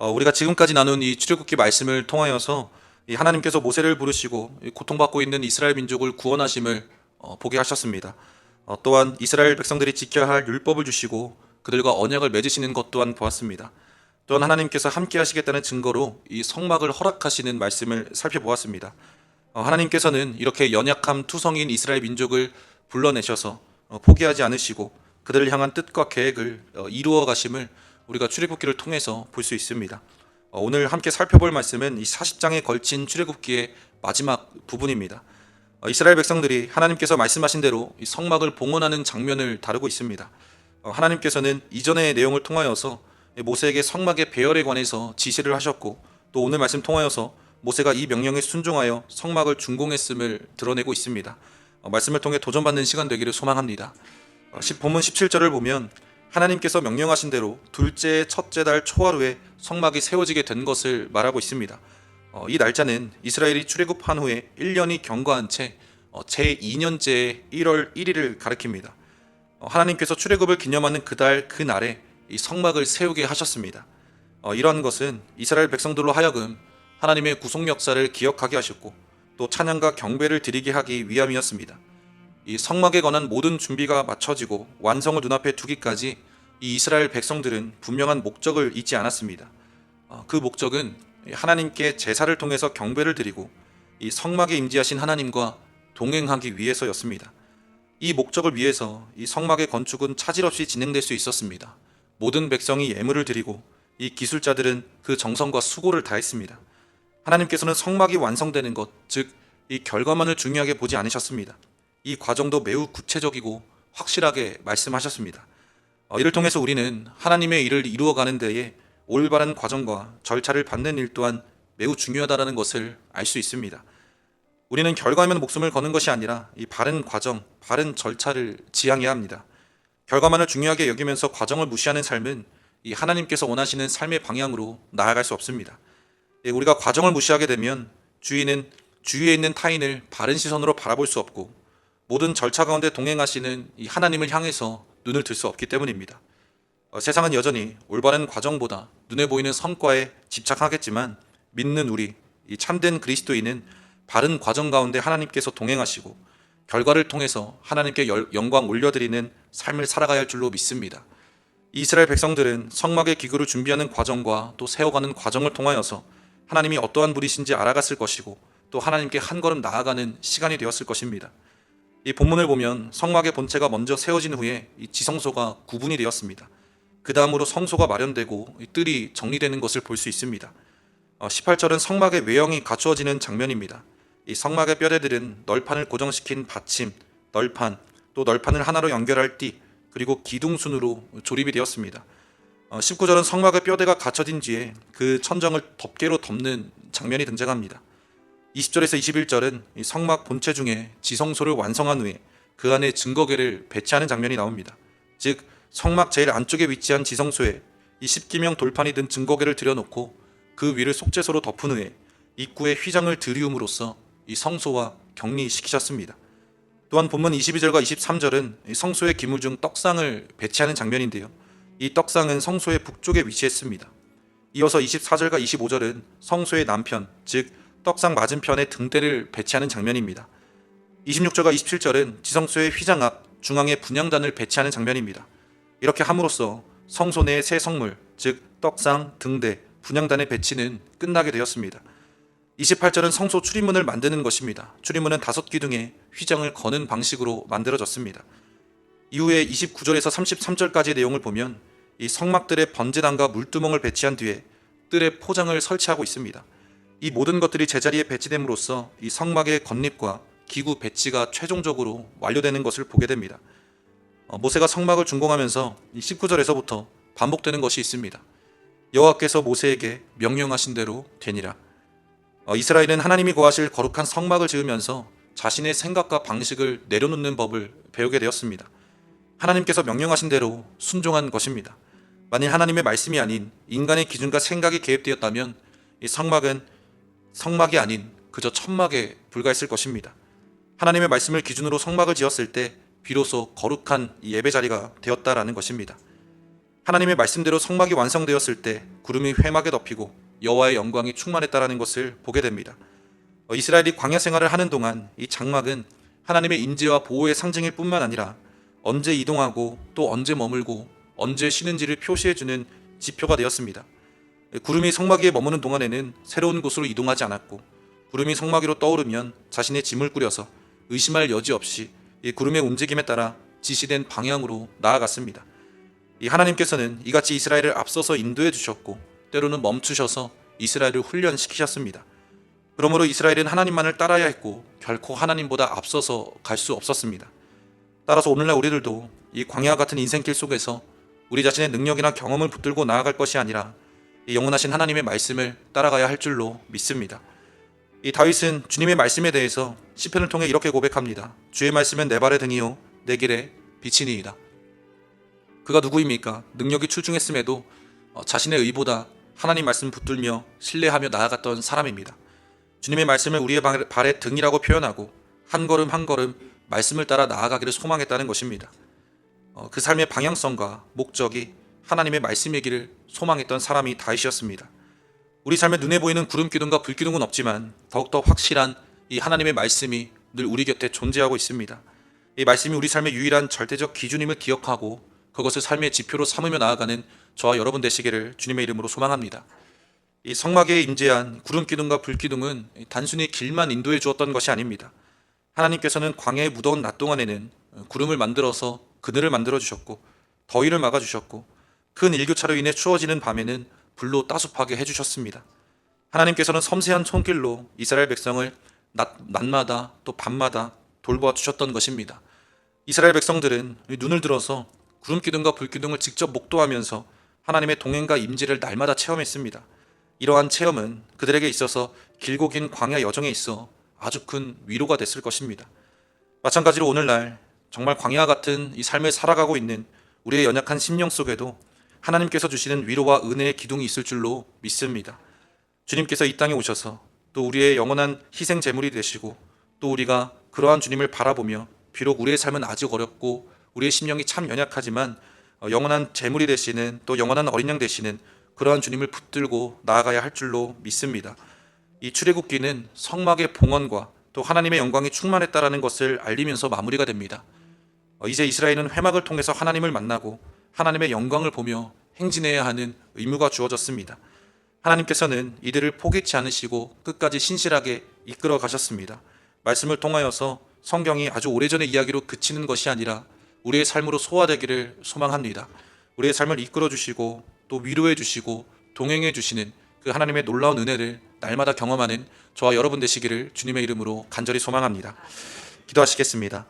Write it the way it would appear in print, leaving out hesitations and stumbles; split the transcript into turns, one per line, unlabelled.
우리가 지금까지 나눈 이 출애굽기 말씀을 통하여서 이 하나님께서 모세를 부르시고 이 고통받고 있는 이스라엘 민족을 구원하심을 보게 하셨습니다. 또한 이스라엘 백성들이 지켜야 할 율법을 주시고 그들과 언약을 맺으시는 것 또한 보았습니다. 또한 하나님께서 함께 하시겠다는 증거로 이 성막을 허락하시는 말씀을 살펴보았습니다. 하나님께서는 이렇게 연약함 투성인 이스라엘 민족을 불러내셔서 포기하지 않으시고 그들을 향한 뜻과 계획을 이루어 가심을 우리가 출애굽기를 통해서 볼 수 있습니다. 오늘 함께 살펴볼 말씀은 이 40장에 걸친 출애굽기의 마지막 부분입니다. 이스라엘 백성들이 하나님께서 말씀하신 대로 이 성막을 봉헌하는 장면을 다루고 있습니다. 하나님께서는 이전의 내용을 통하여서 모세에게 성막의 배열에 관해서 지시를 하셨고, 또 오늘 말씀 통하여서 모세가 이 명령에 순종하여 성막을 준공했음을 드러내고 있습니다. 말씀을 통해 도전받는 시간 되기를 소망합니다. 본문 17절을 보면 하나님께서 명령하신 대로 둘째 첫째 달 초하루에 성막이 세워지게 된 것을 말하고 있습니다. 이 날짜는 이스라엘이 출애굽한 후에 1년이 경과한 채 제2년째 1월 1일을 가리킵니다. 하나님께서 출애굽을 기념하는 그달 그날에 이 성막을 세우게 하셨습니다. 이러한 것은 이스라엘 백성들로 하여금 하나님의 구속 역사를 기억하게 하셨고, 또 찬양과 경배를 드리게 하기 위함이었습니다. 이 성막에 관한 모든 준비가 마쳐지고 완성을 눈앞에 두기까지 이 이스라엘 백성들은 분명한 목적을 잊지 않았습니다. 그 목적은 하나님께 제사를 통해서 경배를 드리고 이 성막에 임재하신 하나님과 동행하기 위해서였습니다. 이 목적을 위해서 이 성막의 건축은 차질 없이 진행될 수 있었습니다. 모든 백성이 예물을 드리고 이 기술자들은 그 정성과 수고를 다했습니다. 하나님께서는 성막이 완성되는 것, 즉 이 결과만을 중요하게 보지 않으셨습니다. 이 과정도 매우 구체적이고 확실하게 말씀하셨습니다. 이를 통해서 우리는 하나님의 일을 이루어가는 데에 올바른 과정과 절차를 받는 일 또한 매우 중요하다는 것을 알 수 있습니다. 우리는 결과에만 목숨을 거는 것이 아니라 이 바른 과정, 바른 절차를 지향해야 합니다. 결과만을 중요하게 여기면서 과정을 무시하는 삶은 이 하나님께서 원하시는 삶의 방향으로 나아갈 수 없습니다. 우리가 과정을 무시하게 되면 주위에 있는 타인을 바른 시선으로 바라볼 수 없고, 모든 절차 가운데 동행하시는 이 하나님을 향해서 눈을 들 수 없기 때문입니다. 세상은 여전히 올바른 과정보다 눈에 보이는 성과에 집착하겠지만, 믿는 우리, 이 참된 그리스도인은 바른 과정 가운데 하나님께서 동행하시고 결과를 통해서 하나님께 영광 올려드리는 삶을 살아가야 할 줄로 믿습니다. 이스라엘 백성들은 성막의 기구를 준비하는 과정과 또 세워가는 과정을 통하여서 하나님이 어떠한 분이신지 알아갔을 것이고, 또 하나님께 한 걸음 나아가는 시간이 되었을 것입니다. 이 본문을 보면 성막의 본체가 먼저 세워진 후에 이 지성소가 구분이 되었습니다. 그 다음으로 성소가 마련되고 뜰이 정리되는 것을 볼 수 있습니다. 18절은 성막의 외형이 갖추어지는 장면입니다. 이 성막의 뼈대들은 널판을 고정시킨 받침, 널판, 또 널판을 하나로 연결할 띠, 그리고 기둥순으로 조립이 되었습니다. 19절은 성막의 뼈대가 갖춰진 뒤에 그 천정을 덮개로 덮는 장면이 등장합니다. 20절에서 21절은 이 성막 본체 중에 지성소를 완성한 후에 그 안에 증거궤를 배치하는 장면이 나옵니다. 즉 성막 제일 안쪽에 위치한 지성소에 이 십기명 돌판이 든 증거궤를 들여놓고 그 위를 속죄소로 덮은 후에 입구에 휘장을 들이움으로써 이 성소와 격리시키셨습니다. 또한 본문 22절과 23절은 이 성소의 기물 중 떡상을 배치하는 장면인데요. 이 떡상은 성소의 북쪽에 위치했습니다. 이어서 24절과 25절은 성소의 남편, 즉 떡상 맞은편에 등대를 배치하는 장면입니다. 26절과 27절은 지성소의 휘장 앞 중앙에 분향단을 배치하는 장면입니다. 이렇게 함으로써 성소 내의 새 성물, 즉 떡상, 등대, 분향단의 배치는 끝나게 되었습니다. 28절은 성소 출입문을 만드는 것입니다. 출입문은 5기둥에 휘장을 거는 방식으로 만들어졌습니다. 이후에 29절에서 33절까지의 내용을 보면 이 성막들의 번제단과 물두멍을 배치한 뒤에 뜰에 포장을 설치하고 있습니다. 이 모든 것들이 제자리에 배치됨으로써 이 성막의 건립과 기구 배치가 최종적으로 완료되는 것을 보게 됩니다. 모세가 성막을 준공하면서 이 19절에서부터 반복되는 것이 있습니다. 여호와께서 모세에게 명령하신 대로 되니라. 이스라엘은 하나님이 거하실 거룩한 성막을 지으면서 자신의 생각과 방식을 내려놓는 법을 배우게 되었습니다. 하나님께서 명령하신 대로 순종한 것입니다. 만일 하나님의 말씀이 아닌 인간의 기준과 생각이 개입되었다면 이 성막이 아닌 그저 천막에 불과했을 것입니다. 하나님의 말씀을 기준으로 성막을 지었을 때 비로소 거룩한 예배 자리가 되었다라는 것입니다. 하나님의 말씀대로 성막이 완성되었을 때 구름이 회막에 덮이고 여호와의 영광이 충만했다라는 것을 보게 됩니다. 이스라엘이 광야 생활을 하는 동안 이 장막은 하나님의 임재와 보호의 상징일 뿐만 아니라 언제 이동하고 또 언제 머물고 언제 쉬는지를 표시해주는 지표가 되었습니다. 구름이 성막 위에 머무는 동안에는 새로운 곳으로 이동하지 않았고, 구름이 성막 위로 떠오르면 자신의 짐을 꾸려서 의심할 여지 없이 이 구름의 움직임에 따라 지시된 방향으로 나아갔습니다. 이 하나님께서는 이같이 이스라엘을 앞서서 인도해 주셨고, 때로는 멈추셔서 이스라엘을 훈련시키셨습니다. 그러므로 이스라엘은 하나님만을 따라야 했고 결코 하나님보다 앞서서 갈 수 없었습니다. 따라서 오늘날 우리들도 이 광야 같은 인생길 속에서 우리 자신의 능력이나 경험을 붙들고 나아갈 것이 아니라 이 영원하신 하나님의 말씀을 따라가야 할 줄로 믿습니다. 이 다윗은 주님의 말씀에 대해서 시편을 통해 이렇게 고백합니다. 주의 말씀은 내 발의 등이요 내 길에 빛이니이다. 그가 누구입니까? 능력이 출중했음에도 자신의 의보다 하나님 말씀 붙들며 신뢰하며 나아갔던 사람입니다. 주님의 말씀을 우리의 발의 등이라고 표현하고 한 걸음 한 걸음 말씀을 따라 나아가기를 소망했다는 것입니다. 그 삶의 방향성과 목적이 하나님의 말씀이기를 소망했던 사람이 다윗이었습니다. 우리 삶에 눈에 보이는 구름 기둥과 불 기둥은 없지만 더욱더 확실한 이 하나님의 말씀이 늘 우리 곁에 존재하고 있습니다. 이 말씀이 우리 삶의 유일한 절대적 기준임을 기억하고 그것을 삶의 지표로 삼으며 나아가는 저와 여러분 되시기를 주님의 이름으로 소망합니다. 이 성막에 임재한 구름 기둥과 불 기둥은 단순히 길만 인도해 주었던 것이 아닙니다. 하나님께서는 광야의 무더운 낮 동안에는 구름을 만들어서 그늘을 만들어 주셨고 더위를 막아 주셨고 큰 일교차로 인해 추워지는 밤에는 불로 따숩하게 해주셨습니다. 하나님께서는 섬세한 손길로 이스라엘 백성을 낮마다 또 밤마다 돌보아 주셨던 것입니다. 이스라엘 백성들은 눈을 들어서 구름 기둥과 불 기둥을 직접 목도하면서 하나님의 동행과 임재를 날마다 체험했습니다. 이러한 체험은 그들에게 있어서 길고 긴 광야 여정에 있어 아주 큰 위로가 됐을 것입니다. 마찬가지로 오늘날 정말 광야 같은 이 삶을 살아가고 있는 우리의 연약한 심령 속에도 하나님께서 주시는 위로와 은혜의 기둥이 있을 줄로 믿습니다. 주님께서 이 땅에 오셔서 또 우리의 영원한 희생 제물이 되시고 또 우리가 그러한 주님을 바라보며 비록 우리의 삶은 아직 어렵고 우리의 심령이 참 연약하지만 영원한 제물이 되시는 또 영원한 어린 양 되시는 그러한 주님을 붙들고 나아가야 할 줄로 믿습니다. 이 출애굽기는 성막의 봉헌과 또 하나님의 영광이 충만했다라는 것을 알리면서 마무리가 됩니다. 이제 이스라엘은 회막을 통해서 하나님을 만나고 하나님의 영광을 보며 행진해야 하는 의무가 주어졌습니다. 하나님께서는 이들을 포기치 않으시고 끝까지 신실하게 이끌어 가셨습니다. 말씀을 통하여서 성경이 아주 오래전의 이야기로 그치는 것이 아니라 우리의 삶으로 소화되기를 소망합니다. 우리의 삶을 이끌어 주시고 또 위로해 주시고 동행해 주시는 그 하나님의 놀라운 은혜를 날마다 경험하는 저와 여러분 되시기를 주님의 이름으로 간절히 소망합니다. 기도하시겠습니다.